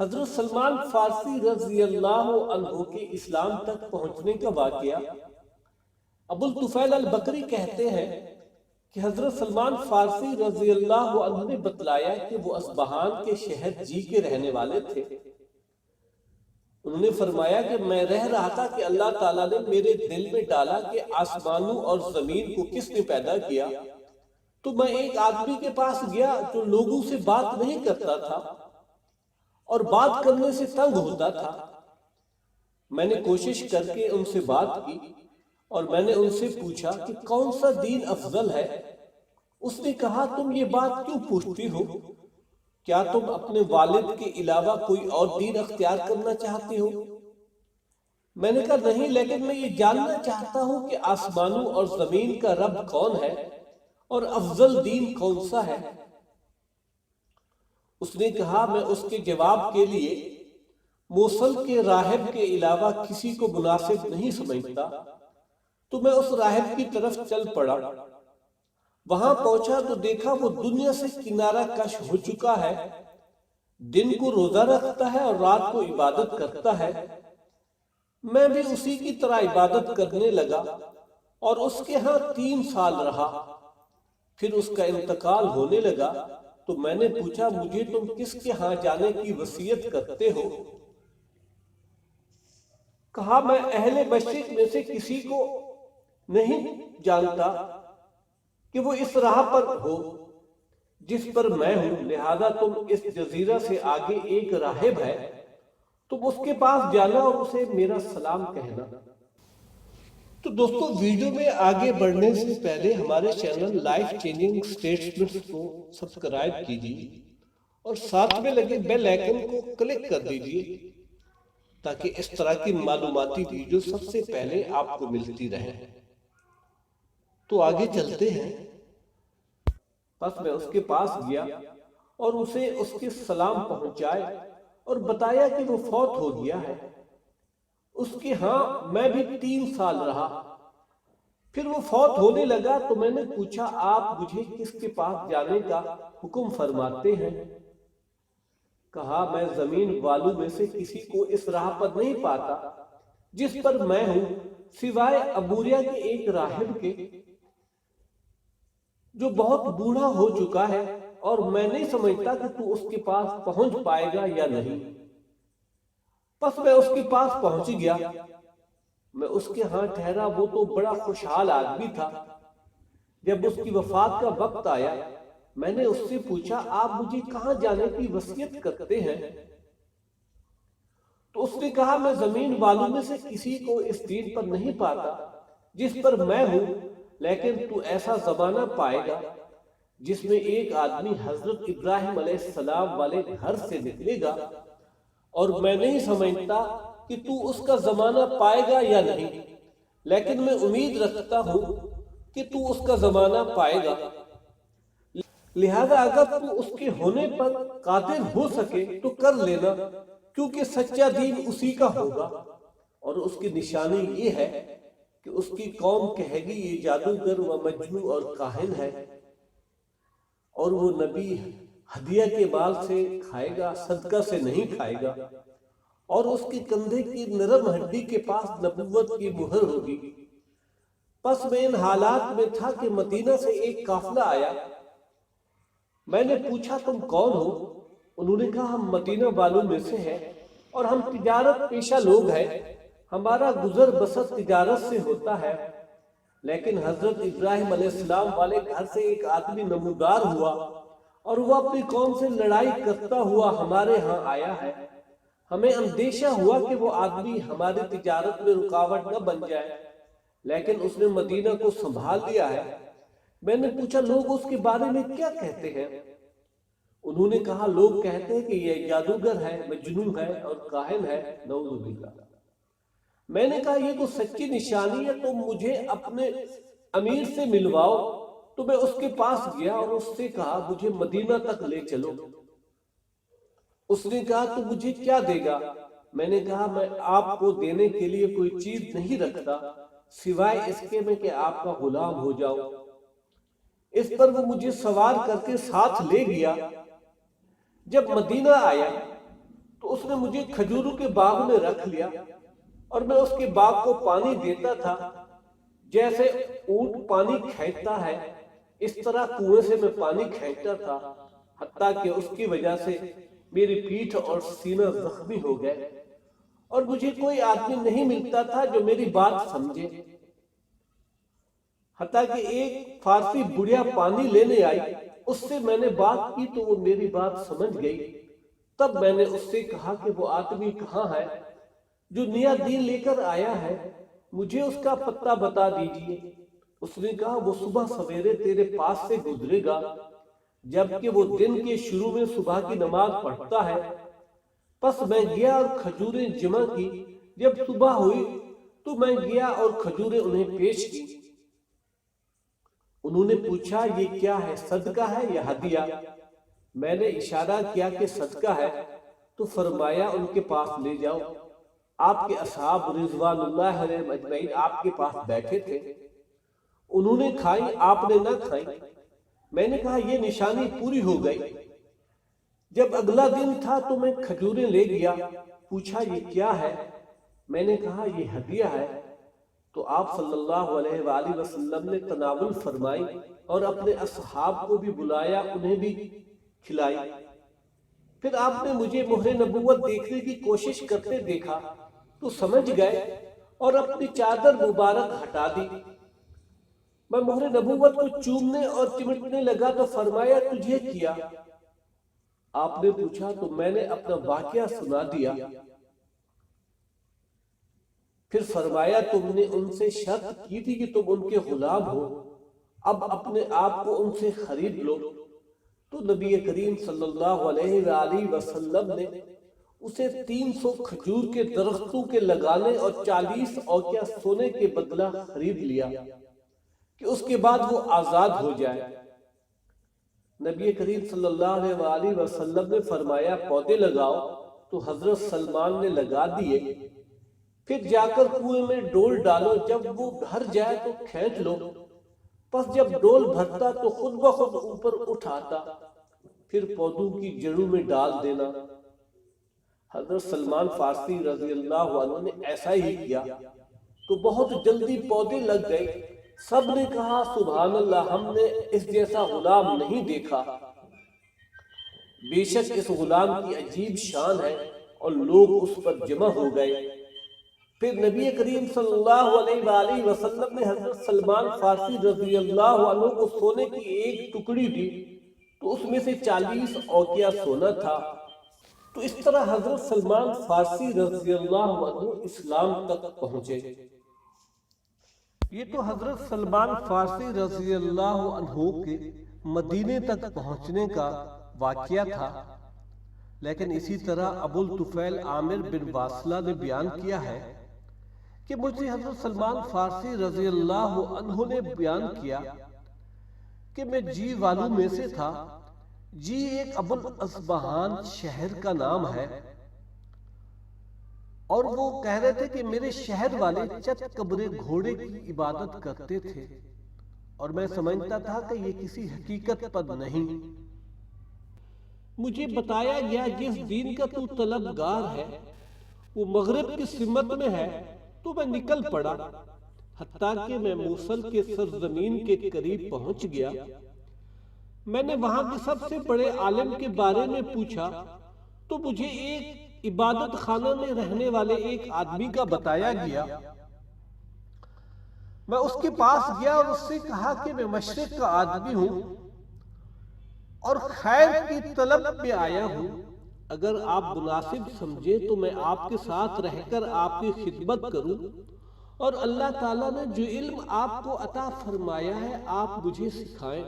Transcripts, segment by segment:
حضرت سلمان فارسی رضی اللہ عنہ کے اسلام تک پہنچنے کا واقعہ ابو الطفیل البکری کہتے ہیں کہ حضرت سلمان فارسی رضی اللہ عنہ نے بتلایا کہ وہ اصبہان کے شہر جی کے رہنے والے تھے۔ انہوں نے فرمایا کہ میں رہ رہا تھا کہ اللہ تعالیٰ نے میرے دل میں ڈالا کہ آسمانوں اور زمین کو کس نے پیدا کیا، تو میں ایک آدمی کے پاس گیا جو لوگوں سے بات نہیں کرتا تھا اور بات کرنے سے تنگ ہوتا تھا۔ میں نے کوشش کر کے ان سے بات کی اور میں نے ان سے پوچھا کہ کون سا دین افضل ہے۔ اس نے کہا تم یہ بات کیوں پوچھتی ہو؟ کیا تم اپنے والد کے علاوہ کوئی اور دین اختیار کرنا چاہتے ہو؟ میں نے کہا نہیں، لیکن میں یہ جاننا چاہتا ہوں کہ آسمانوں اور زمین کا رب کون ہے اور افضل دین کون سا ہے؟ اس نے کہا میں اس کے جواب کے لیے موصل کے راہب کے علاوہ کسی کو مناسب نہیں سمجھتا، تو میں اس راہب کی طرف چل پڑا۔ وہاں پہنچا تو دیکھا وہ دنیا سے کنارہ کش ہو چکا ہے، دن کو روزہ رکھتا ہے اور رات کو عبادت کرتا ہے۔ میں بھی اسی کی طرح عبادت کرنے لگا اور اس کے ہاں 3 سال رہا، پھر اس کا انتقال ہونے لگا۔ تو میں نے پوچھا مجھے تم کس کے ہاں جانے کی وصیت کرتے ہو؟ کہا میں اہل مشرق میں سے کسی کو نہیں جانتا کہ وہ اس راہ پر ہو جس پر میں ہوں، لہذا تم اس جزیرہ سے آگے ایک راہب ہے، تم اس کے پاس جانا اور اسے میرا سلام کہنا۔ تو دوستو ویڈیو میں آگے بڑھنے سے پہلے ہمارے چینل لائف چینجنگ سٹیٹمنٹس کو سبسکرائب کیجیے اور ساتھ میں لگے بیل آئیکن کو کلک کر دیجیے تاکہ اس طرح کی معلوماتی ویڈیو سب سے پہلے آپ کو ملتی رہے۔ تو آگے چلتے ہیں۔ بس میں اس کے پاس گیا اور اسے اس کے سلام پہنچائے اور بتایا کہ وہ فوت ہو گیا ہے۔ اس کے ہاں میں بھی 3 سال رہا، پھر وہ فوت ہونے لگا تو میں نے پوچھا آپ مجھے کس کے پاس جانے کا حکم فرماتے ہیں؟ کہا میں زمین والوں میں سے کسی کو اس راہ پر نہیں پاتا جس پر میں ہوں، سوائے ابوریا کے ایک راہب کے جو بہت بوڑھا ہو چکا ہے، اور میں نہیں سمجھتا کہ تو اس کے پاس پہنچ پائے گا یا نہیں۔ پس میں اس کے پاس پہنچ گیا، میں اس کے ہاں ٹھہرا۔ وہ تو بڑا خوشحال آدمی تھا۔ جب اس کی وفات کا وقت آیا میں نے اس سے پوچھا آپ مجھے کہاں جانے کی وصیت کرتے ہیں؟ تو اس نے کہا میں زمین والوں میں سے کسی کو اس دین پر نہیں پاتا جس پر میں ہوں، لیکن تو ایسا زمانہ پائے گا جس میں ایک آدمی حضرت ابراہیم علیہ السلام والے گھر سے نکلے گا، اور میں نہیں سمجھتا کہ تو اس کا زمانہ پائے گا یا نہیں، لیکن میں امید رکھتا ہوں کہ تو اس کا زمانہ پائے گا، لہذا اگر تو اس کے ہونے پر قادر ہو سکے تو کر لینا، کیونکہ سچا دین اسی کا ہوگا۔ اور اس کی نشانی یہ ہے کہ اس کی قوم کہے گی یہ جادوگر و مجنون اور کاہن ہے، اور وہ نبی ہدیہ کے مال سے کھائے گا، صدقہ سے نہیں کھائے گا، اور اس کے کندھے کی نرم ہڈی کے پاس نبوت کی مہر ہوگی۔ پس میں ان حالات میں تھا کہ مدینہ سے ایک قافلہ آیا۔ میں نے پوچھا تم کون ہو؟ انہوں نے کہا ہم مدینہ والوں میں سے ہیں اور ہم تجارت پیشہ لوگ ہیں، ہمارا گزر بسر تجارت سے ہوتا ہے، لیکن حضرت ابراہیم علیہ السلام والے گھر سے ایک آدمی نمودار ہوا اور وہ اپنی قوم سے لڑائی کرتا ہوا ہمارے ہاں آیا ہے۔ ہمیں اندیشہ ہوا کہ وہ آدمی ہماری تجارت میں رکاوٹ نہ بن جائے، لیکن اس نے مدینہ کو سنبھال لیا ہے۔ میں نے پوچھا لوگ اس کے بارے میں کیا کہتے ہیں؟ انہوں نے کہا لوگ کہتے ہیں کہ یہ جادوگر ہے، مجنون ہے اور کاہن ہے، نعوذ باللہ۔ میں نے کہا یہ تو سچی نشانی ہے، تم مجھے اپنے امیر سے ملواؤ۔ تو میں اس کے پاس گیا اور اس سے کہا مجھے مدینہ تک لے چلو۔ اس نے کہا تو مجھے کیا دے گا؟ میں نے کہا میں آپ کو دینے کے لیے کوئی چیز نہیں رکھتا سوائے اس کے میں کہ آپ کا غلام ہو جاؤ۔ اس پر وہ مجھے سوار کر کے ساتھ لے گیا۔ جب مدینہ آیا تو اس نے مجھے کھجوروں کے باغ میں رکھ لیا اور میں اس کے باغ کو پانی دیتا تھا، جیسے اونٹ پانی کھینچتا ہے اس طرح کنویں سے میں پانی کھینچتا تھا، حتیٰ کہ اس کی وجہ سے میری پیٹھ اور سینہ زخمی ہو گئے اور مجھے کوئی آدمی نہیں ملتا تھا جو میری بات سمجھے، حتیٰ کہ ایک فارسی بڑھیا پانی لینے آئی، اس سے میں نے بات کی تو وہ میری بات سمجھ گئی۔ تب میں نے اس سے کہا کہ وہ آدمی کہاں ہے جو نیا دین لے کر آیا ہے، مجھے اس کا پتہ بتا دیجئے۔ اس نے کہا وہ صبح سویرے تیرے پاس سے گزرے گا، جبکہ وہ دن کے شروع میں صبح کی نماز پڑھتا ہے۔ پس میں گیا اور کھجوریں جمع کی، جب صبح ہوئی تو میں گیا اور کھجوریں انہیں پیش کی۔ انہوں نے پوچھا یہ کیا ہے، صدقہ ہے یا ہدیہ؟ میں نے اشارہ کیا کہ صدقہ ہے، تو فرمایا ان کے پاس لے جاؤ۔ آپ کے اصحاب رضوان اللہ علیہم اجمعین آپ کے پاس بیٹھے تھے، انہوں نے کھائی، آپ نے نہ کھائی۔ میں نے کہا یہ نشانی پوری ہو گئی۔ جب اگلا دن تھا تو میں کھجوریں لے گیا، پوچھا یہ کیا ہے؟ میں نے کہا یہ ہدیہ ہے۔ تو آپ صلی اللہ علیہ وآلہ وسلم نے تناول فرمائی اور اپنے اصحاب کو بھی بلایا، انہیں بھی کھلائی۔ پھر آپ نے مجھے مہر نبوت دیکھنے کی کوشش کرتے دیکھا تو سمجھ گئے اور اپنی چادر مبارک ہٹا دی۔ میں مہر نبوت کو چومنے اور چمٹنے لگا تو فرمایا تجھے کیا؟ آپ نے پوچھا تو میں نے اپنا واقعہ سنا دیا۔ پھر فرمایا تم نے ان سے شرط کی تھی کہ تم ان کے غلام ہو، اب اپنے آپ کو ان سے خرید لو۔ تو نبی کریم صلی اللہ علیہ وآلہ وسلم نے اسے 300 کھجور کے درختوں کے لگانے اور 40 اوقیہ سونے کے بدلہ خرید لیا کہ اس کے بعد وہ آزاد ہو جائے۔ نبی کریم صلی اللہ علیہ وآلہ وسلم نے فرمایا پودے لگاؤ، تو حضرت سلمان نے لگا دیے۔ پھر جا کر کنویں میں ڈول ڈالو، جب وہ بھر جائے تو کھینچ لو، پس جب ڈول بھرتا تو خود بخود اوپر اٹھ آتا، پھر پودوں کی جڑوں میں ڈال دینا۔ حضرت سلمان فارسی رضی اللہ عنہ نے ایسا ہی کیا تو بہت جلدی پودے لگ گئے۔ سب نے کہا سبحان اللہ، ہم نے اس جیسا غلام نہیں دیکھا۔ بے شک اس غلام کی عجیب شان ہے، اور لوگ اس پر جمع ہو گئے۔ پھر نبی کریم صلی اللہ علیہ وآلہ وسلم نے حضرت سلمان فارسی رضی اللہ عنہ کو سونے کی ایک ٹکڑی دی تو اس میں سے 40 اوقیہ سونا تھا۔ تو اس طرح حضرت سلمان فارسی رضی اللہ عنہ اسلام تک پہنچے۔ یہ تو حضرت سلمان فارسی رضی اللہ عنہ کے مدینے تک پہنچنے کا واقعہ تھا، لیکن اسی طرح ابو الطفیل عامر بن واصلہ نے بیان کیا ہے کہ مجھے حضرت سلمان فارسی رضی اللہ عنہ نے بیان کیا کہ میں جی والوں میں سے تھا۔ جی ایک ابو الاصبہان شہر کا نام ہے، اور وہ کہہ رہے تھے کہ میرے شہر والے چت قبر گھوڑے کی عبادت کرتے تھے، اور میں سمجھتا تھا کہ یہ کسی حقیقت پر نہیں۔ مجھے بتایا گیا جس دین کا تو طلبگار ہے وہ مغرب کی سمت میں ہے، تو میں نکل پڑا، حتیٰ کہ میں موصل کے سرزمین کے قریب پہنچ گیا۔ میں نے وہاں کے سب سے بڑے عالم کے بارے میں پوچھا تو مجھے ایک عبادت خانہ میں رہنے والے ایک آدمی کا بتایا گیا۔ میں اس کے پاس گیا اور اس سے کہا کہ میں مشرق کا آدمی ہوں اور خیر کی طلب میں آیا ہوں، اگر آپ مناسب سمجھے تو میں آپ کے ساتھ رہ کر آپ کی خدمت کروں، اور اللہ تعالیٰ نے جو علم آپ کو عطا فرمایا ہے آپ مجھے سکھائیں۔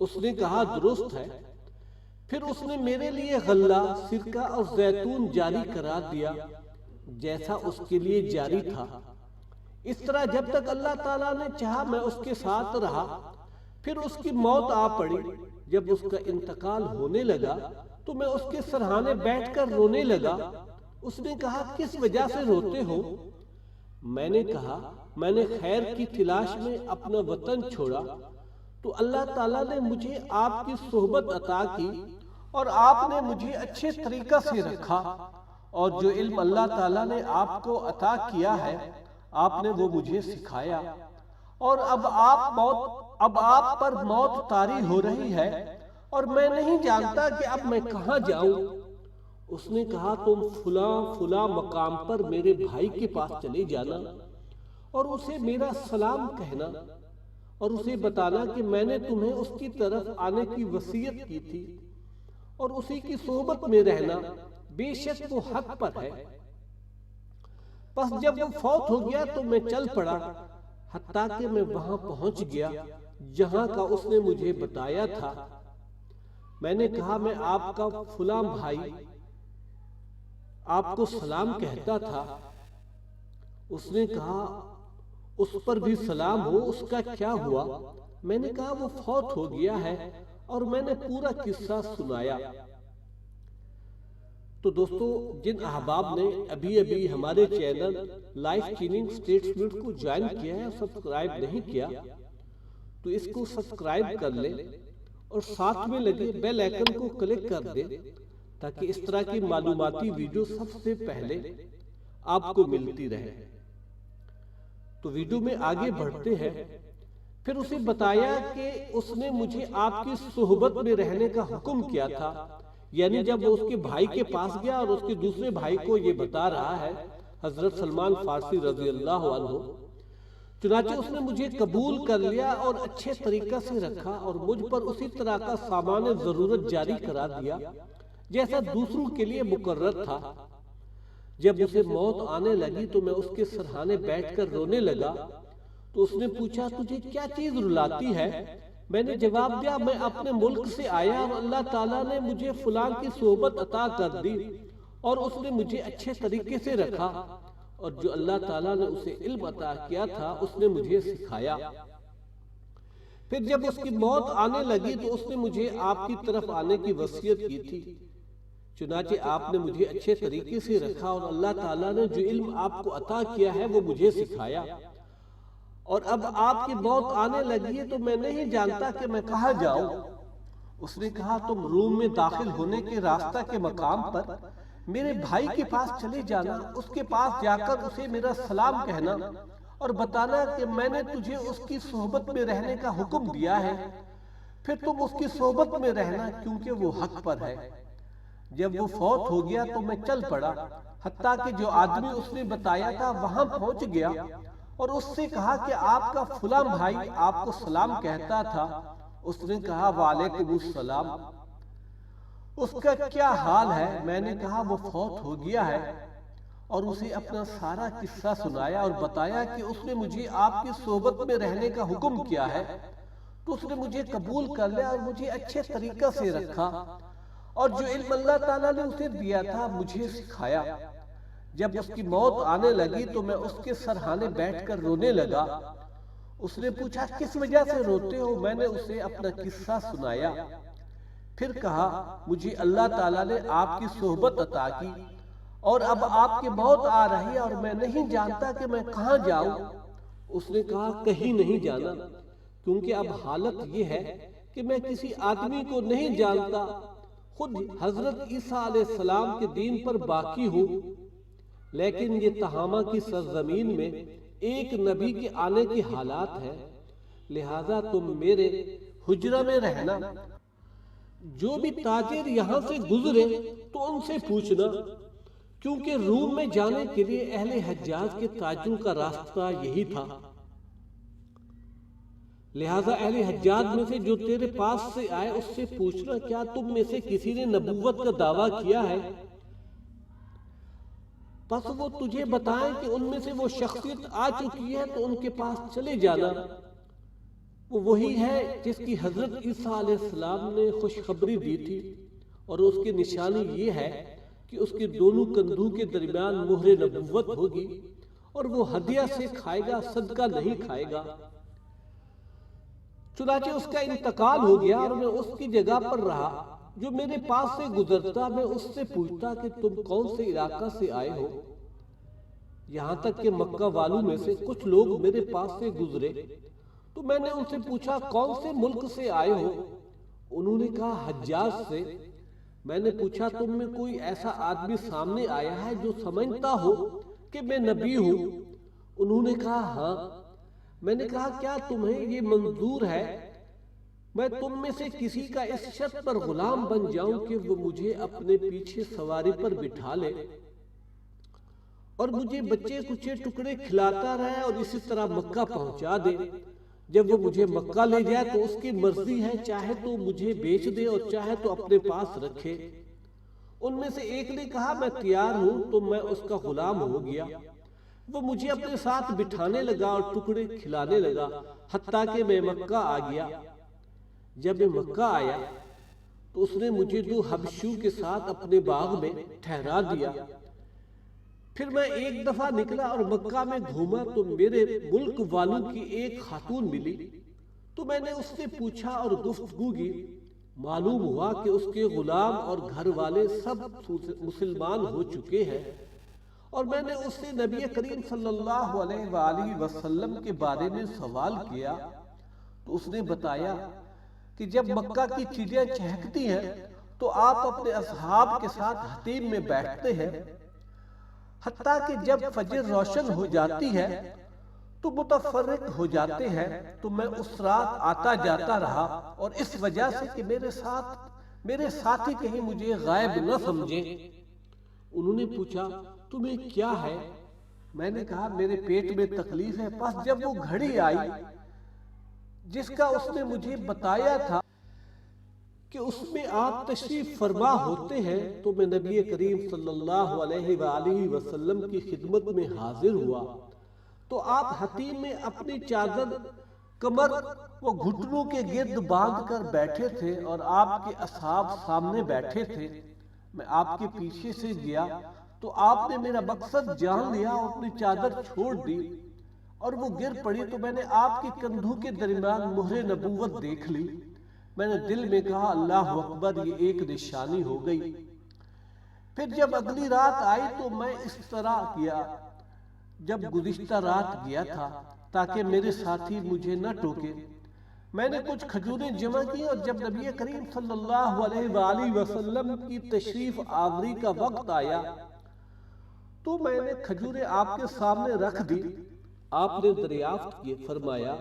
اس نے کہا درست ہے۔ پھر اس نے میرے لیے غلہ، سرکہ اور زیتون جاری کرا دیا جیسا اس کے لیے جاری تھا۔ اس طرح جب تک اللہ تعالیٰ نے چاہا میں اس کے ساتھ رہا۔ پھر اس کی موت آ پڑی۔ جب اس کا انتقال ہونے لگا تو میں اس کے سرہانے بیٹھ کر رونے لگا۔ اس نے کہا کس وجہ سے روتے ہو؟ میں نے کہا میں نے خیر کی تلاش میں اپنا وطن چھوڑا تو اللہ تعالیٰ نے مجھے آپ کی صحبت عطا کی اور آپ نے مجھے اچھے طریقہ سے رکھا، اور جو علم اللہ تعالیٰ نے آپ کو عطا کیا ہے آپ نے وہ مجھے سکھایا، اور اب آپ پر موت طاری ہو رہی ہے اور میں نہیں جانتا کہ اب میں کہاں جاؤں۔ اس نے کہا تم فلاں مقام پر میرے بھائی کے پاس چلے جانا اور اسے میرا سلام کہنا، اور اسے بتانا کہ میں نے تمہیں اس کی طرف آنے کی وصیت کی تھی، اور اسی کی صحبت میں رہنا، بے شک وہ حق پر ہے۔ پس جب وہ فوت ہو گیا تو میں چل پڑا، حتیٰ کہ میں وہاں پہنچ گیا جہاں کا اس نے مجھے بتایا تھا۔ میں نے کہا میں آپ کا فلاں بھائی آپ کو سلام کہتا تھا۔ اس نے کہا اس پر بھی سلام ہو، اس کا کیا ہوا؟ میں نے کہا وہ فوت ہو گیا ہے، اور میں نے پورا قصہ سنایا۔ تو دوستو، جن احباب نے ابھی ہمارے چینل لائف چینجنگ سٹیٹمنٹ کو جوائن کیا ہے اور سبسکرائب نہیں کیا تو اس کو سبسکرائب کر لیں، اور ساتھ میں لگے بیل آئیکن کو کلک کر دیں تاکہ اس طرح کی معلوماتی ویڈیو سب سے پہلے آپ کو ملتی رہے۔ تو ویڈیو میں آگے بڑھتے ہیں۔ پھر اسے بتایا کہ اس نے مجھے آپ کی صحبت میں رہنے کا حکم کیا تھا، یعنی جب وہ اس کے بھائی کے پاس گیا اور اس کے دوسرے بھائی کو یہ بتا رہا ہے، حضرت سلمان فارسی رضی اللہ عنہ، چنانچہ اس نے مجھے قبول کر لیا اور اچھے طریقہ سے رکھا، اور مجھ پر اسی طرح کا سامان ضرورت جاری کرا دیا جیسا دوسروں کے لیے مقرر تھا۔ جب اسے موت آنے لگی تو میں اس کے سرہانے بیٹھ کر رونے لگا، تو اس نے پوچھا تجھے کیا چیز رلاتی ہے؟ میں نے جواب دیا میں اپنے ملک سے آیا اور اللہ تعالیٰ نے مجھے فلاں کی صحبت عطا کر دی، اور اس نے مجھے اچھے طریقے سے رکھا، اور جو اللہ تعالیٰ نے اسے علم عطا کیا تھا اس نے مجھے سکھایا۔ پھر جب اس کی موت آنے لگی تو اس نے مجھے آپ کی طرف آنے کی وصیت کی تھی، چنانچہ آپ نے مجھے اچھے طریقے سے رکھا، اور اللہ تعالیٰ نے جو علم آپ کو عطا کیا ہے وہ مجھے سکھایا، اور اب آپ کی موت آنے لگی ہے تو میں نہیں جانتا کہ میں کہاں جاؤں۔ اس نے کہا تم روم میں داخل ہونے کے راستہ کے مقام پر میرے بھائی کے پاس چلے جانا، اس کے پاس جا کر اسے میرا سلام کہنا اور بتانا کہ میں نے تجھے اس کی صحبت میں رہنے کا حکم دیا ہے، پھر تم اس کی صحبت میں رہنا کیونکہ وہ حق پر ہے۔ جب وہ فوت ہو گیا تو میں چل پڑا، حتیٰ کہ جو آدمی اس نے بتایا تھا وہاں پہنچ گیا، اور اس سے کہا کہ آپ کا فلاں بھائی آپ کو سلام کہتا تھا۔ اس نے کہا وعلیکم السلام، اس کا کیا حال ہے؟ میں نے کہا وہ فوت ہو گیا ہے، اور اسے اپنا سارا قصہ سنایا اور بتایا کہ اس نے مجھے آپ کی صحبت میں رہنے کا حکم کیا ہے، تو اس نے مجھے قبول کر لیا اور مجھے اچھے طریقہ سے رکھا، اور جو علم اللہ تعالیٰ نے اسے دیا تھا مجھے سکھایا۔ جب اس کی موت آنے لگی تو میں اس کے سرہانے بیٹھ کر رونے لگا۔ اس نے پوچھا کس وجہ سے روتے ہو؟ میں نے اسے اپنا قصہ سنایا۔ پھر کہا مجھے اللہ تعالیٰ نے آپ کی صحبت عطا کی، اور اب آپ کی موت آ رہی ہے اور میں نہیں جانتا کہ میں کہاں جاؤں۔ اس نے کہا کہیں نہیں جانا، کیونکہ اب حالت یہ ہے کہ میں کسی آدمی کو نہیں جانتا، خود حضرت عیسیٰ علیہ السلام کے دین پر باقی ہوں، لیکن یہ تہامہ کی سرزمین میں ایک نبی کے آنے کے حالات ہیں، لہذا تم میرے حجرہ میں رہنا، جو بھی تاجر یہاں سے گزرے تو ان سے پوچھنا، کیونکہ روم میں جانے کے لیے اہل حجاز کے تاجروں کا راستہ یہی تھا۔ لہذا اہل حجاز میں سے جو تیرے پاس سے آئے اس سے پوچھنا کیا تم میں سے کسی نے نبوت کا دعویٰ کیا ہے؟ پس وہ تجھے بتائیں کہ ان میں سے وہ شخصیت آ چکی ہے تو ان کے پاس چلے جانا، وہ وہی ہے جس کی حضرت عیسیٰ علیہ السلام نے خوشخبری دی تھی، اور اس کی نشانی یہ ہے کہ اس کے دونوں کندھوں کے درمیان مہر نبوت ہوگی، اور وہ ہدیہ سے کھائے گا، صدقہ نہیں کھائے گا۔ چنانچہ اس کا انتقال ہو گیا، اور میں اس کی جگہ پر رہا، جو میرے پاس سے گزرتا میں اس سے پوچھتا کہ تم کون سے علاقہ سے آئے ہو، یہاں تک کہ مکہ والوں میں سے کچھ لوگ میرے پاس سے گزرے تو میں نے ان سے پوچھا کون سے ملک سے آئے ہو؟ انہوں نے کہا حجاز سے۔ میں نے پوچھا تم میں کوئی ایسا آدمی سامنے آیا ہے جو سمجھتا ہو کہ میں نبی ہوں؟ انہوں نے کہا ہاں۔ میں نے کہا کیا تمہیں یہ منظور ہے میں تم میں سے کسی کا اس شرط پر غلام بن جاؤں کہ وہ مجھے اپنے پیچھے سواری پر بٹھا لے اور مجھے بچے کچے ٹکڑے کھلاتا رہے اور اسی طرح مکہ پہنچا دے؟ جب وہ مجھے مکہ لے جائے تو اس کی مرضی ہے، چاہے تو مجھے بیچ دے اور چاہے تو اپنے پاس رکھے۔ ان میں سے ایک نے کہا میں تیار ہوں، تو میں اس کا غلام ہو گیا۔ وہ مجھے اپنے ساتھ بٹھانے لگا اور ٹکڑے کھلانے لگا حتیٰ کہ میں مکہ آ گیا۔ جب میں مکہ آیا تو اس نے مجھے 2 حبشیوں کے ساتھ اپنے باغ میں ٹھہرا دیا۔ پھر میں ایک دفعہ نکلا اور مکہ میں گھوما تو میرے ملک والوں کی ایک خاتون ملی، تو میں نے اس سے پوچھا اور گفتگو کی۔ معلوم ہوا کہ اس کے غلام اور گھر والے سب مسلمان ہو چکے ہیں، اور میں نے اس سے نبی کریم صلی اللہ علیہ وآلہ وسلم کے بارے میں سوال کیا تو اس نے بتایا کہ جب مکہ کی چڑیاں چہکتی ہیں تو آپ اپنے اصحاب کے ساتھ حتیم میں بیٹھتے ہیں، حتیٰ کہ جب فجر روشن ہو جاتی ہے تو متفرق ہو جاتے ہیں۔ تو میں اس رات آتا جاتا رہا، اور اس وجہ سے کہ میرے ساتھی کہیں مجھے غائب نہ سمجھیں۔ انہوں نے پوچھا تمہیں کیا ہے؟ میں نے کہا میرے پیٹ میں تکلیف ہے۔ پس جب وہ گھڑی آئی جس کا اس نے مجھے بتایا تھا کہ اس میں آپ تشریف فرما ہوتے ہیں، تو میں نبی کریم صلی اللہ علیہ وآلہ وسلم کی خدمت میں حاضر ہوا تو آپ حتیم میں اپنی چادر کمر و گھٹنوں کے گرد باندھ کر بیٹھے تھے اور آپ کے اصحاب سامنے بیٹھے تھے۔ میں آپ کے پیچھے سے گیا تو آپ نے میرا مقصد جان لیا اور اپنی چادر چھوڑ دی اور وہ گر پڑی، تو میں نے آپ کے کندھوں کے درمیان مہر نبوت دیکھ لی۔ میں نے دل میں کہا اللہ اکبر، یہ ایک نشانی ہو گئی۔ پھر جب اگلی رات آئی تو میں اس طرح کیا جب گزشتہ رات گیا تھا تاکہ میرے ساتھی مجھے نہ ٹوکے۔ میں نے کچھ کھجوریں جمع کی اور جب نبی کریم صلی اللہ علیہ وآلہ وسلم کی تشریف آوری کا وقت آیا تو میں نے کھجوریں آپ کے سامنے رکھ دی۔ آپ نے دریافت کیے، فرمایا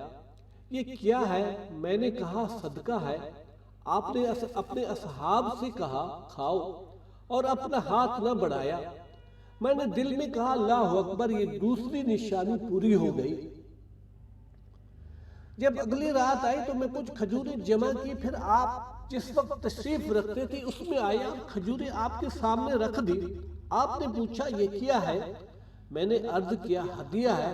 یہ کیا ہے؟ میں نے کہا صدقہ ہے۔ آپ نے اپنے اصحاب سے کہا کھاؤ اور اپنا ہاتھ نہ بڑھایا۔ میں نے دل میں کہا اللہ اکبر، یہ دوسری نشانی پوری ہو گئی۔ جب اگلی رات آئی تو میں کچھ کھجوریں جمع کی، پھر آپ جس وقت تشریف رکھتے تھے اس میں آیا، کھجوریں آپ کے سامنے رکھ دی۔ آپ نے پوچھا یہ کیا ہے؟ میں نے عرض کیا ہدیہ ہے،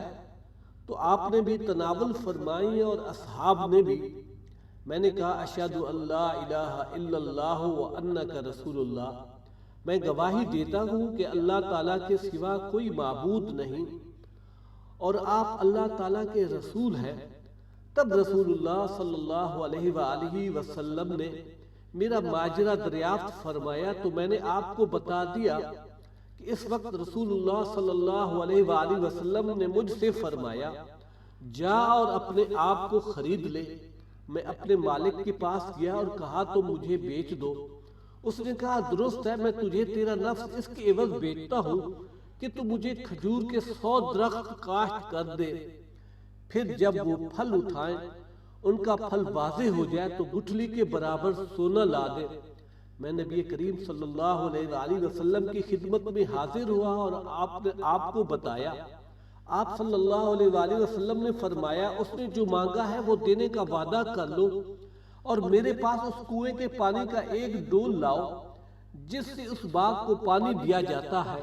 تو آپ نے بھی تناول فرمائی اور اصحاب نے بھی۔ میں نے کہا اشہد ان لا الہ الا اللہ وانک رسول اللہ، میں گواہی دیتا ہوں کہ اللہ تعالیٰ کے سوا کوئی معبود نہیں اور آپ اللہ تعالیٰ کے رسول ہیں۔ تب رسول اللہ صلی اللہ علیہ وآلہ وسلم نے میرا ماجرا دریافت فرمایا تو میں نے آپ کو بتا دیا کہ اس وقت رسول اللہ صلی اللہ علیہ وآلہ وسلم نے مجھ سے فرمایا جا اور اپنے آپ کو خرید لے۔ میں اپنے مالک کے پاس گیا اور کہا تو مجھے بیچ دو۔ اس نے کہا درست ہے، میں تجھے تیرا نفس اس کے عوض بیچتا ہوں کہ تو مجھے کھجور کے 100 درخت کاشت کر دے، پھر جب وہ پھل اٹھائیں ان کا پھل واضح ہو جائے تو گٹھلی کے برابر سونا لا دے۔ میں نبی کریم صلی اللہ علیہ وآلہ وسلم کی خدمت میں حاضر ہوا اور آپ نے آپ کو بتایا۔ آپ صلی اللہ علیہ وآلہ وسلم نے فرمایا اس نے جو مانگا ہے وہ دینے کا وعدہ کر لو اور میرے پاس اس کنویں کے پانی کا ایک ڈول لاؤ جس سے اس باغ کو پانی دیا جاتا ہے۔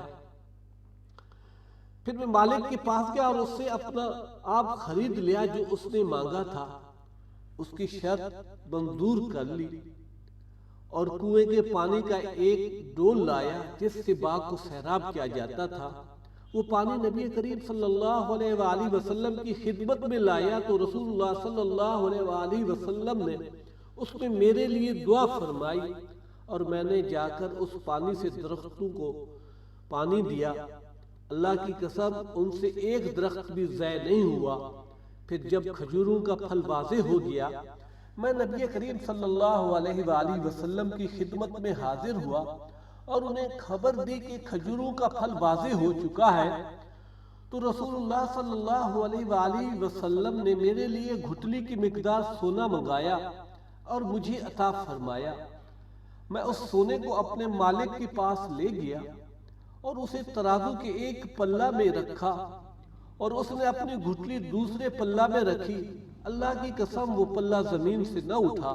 پھر میں مالک کے پاس گیا اور اس سے اپنا آپ خرید لیا جو اس نے مانگا تھا، اس کی شرط منظور کر لی اور کنویں کے پانی کا ایک ڈول لایا جس سے باغ کو سیراب کیا جاتا تھا۔ وہ پانی نبی کریم صلی اللہ علیہ وآلہ وسلم کی خدمت میں لایا تو رسول اللہ صلی اللہ علیہ وآلہ وسلم نے اس میں میرے لیے دعا فرمائی اور میں نے جا کر اس پانی سے درختوں کو پانی دیا۔ اللہ کی قسم ان سے ایک درخت بھی ضائع نہیں ہوا۔ پھر جب کھجوروں کا پھل واضح ہو گیا میں نبی کریم صلی اللہ علیہ وآلہ وسلم کی خدمت میں حاضر ہوا اور انہیں خبر دی کہ کھجوروں کا پھل واضح ہو چکا ہے، تو رسول اللہ صلی اللہ علیہ وآلہ وسلم نے میرے لیے گھٹلی کی مقدار سونا منگایا اور مجھے عطا فرمایا۔ میں اس سونے کو اپنے مالک کے پاس لے گیا اور اسے ترازو کے ایک پلہ میں رکھا اور اس نے اپنی گھٹلی دوسرے پلہ میں رکھی۔ اللہ کی قسم وہ پلہ زمین سے نہ اٹھا۔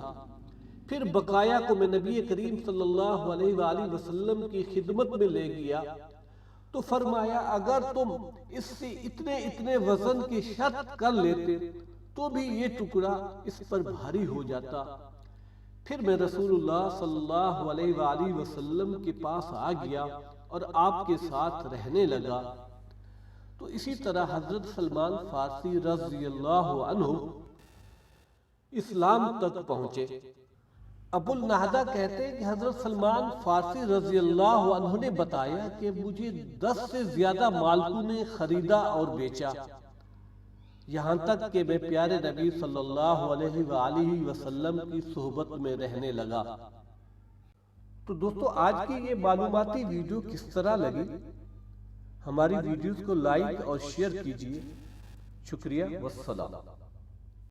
پھر بقایا کو میں نبی کریم صلی اللہ علیہ وآلہ وسلم کی خدمت میں لے گیا تو فرمایا اگر تم اس سے اتنے اتنے وزن کی شرط کر لیتے تو بھی یہ ٹکڑا اس پر بھاری ہو جاتا۔ پھر میں رسول اللہ صلی اللہ علیہ وآلہ وسلم کے پاس آ گیا اور آپ کے ساتھ رہنے لگا۔ تو اسی طرح حضرت سلمان فارسی رضی اللہ عنہ اسلام تک پہنچے۔ ابو النہدہ کہتے ہیں کہ حضرت سلمان فارسی رضی اللہ عنہ نے بتایا کہ مجھے 10 سے زیادہ مالکوں نے خریدا اور بیچا، یہاں تک کہ میں پیارے نبی صلی اللہ علیہ وآلہ وسلم کی صحبت میں رہنے لگا۔ تو دوستو آج کی یہ معلوماتی ویڈیو کس طرح لگی؟ ہماری ویڈیوز کو لائک اور شیئر کیجیے۔ شکریہ والسلام۔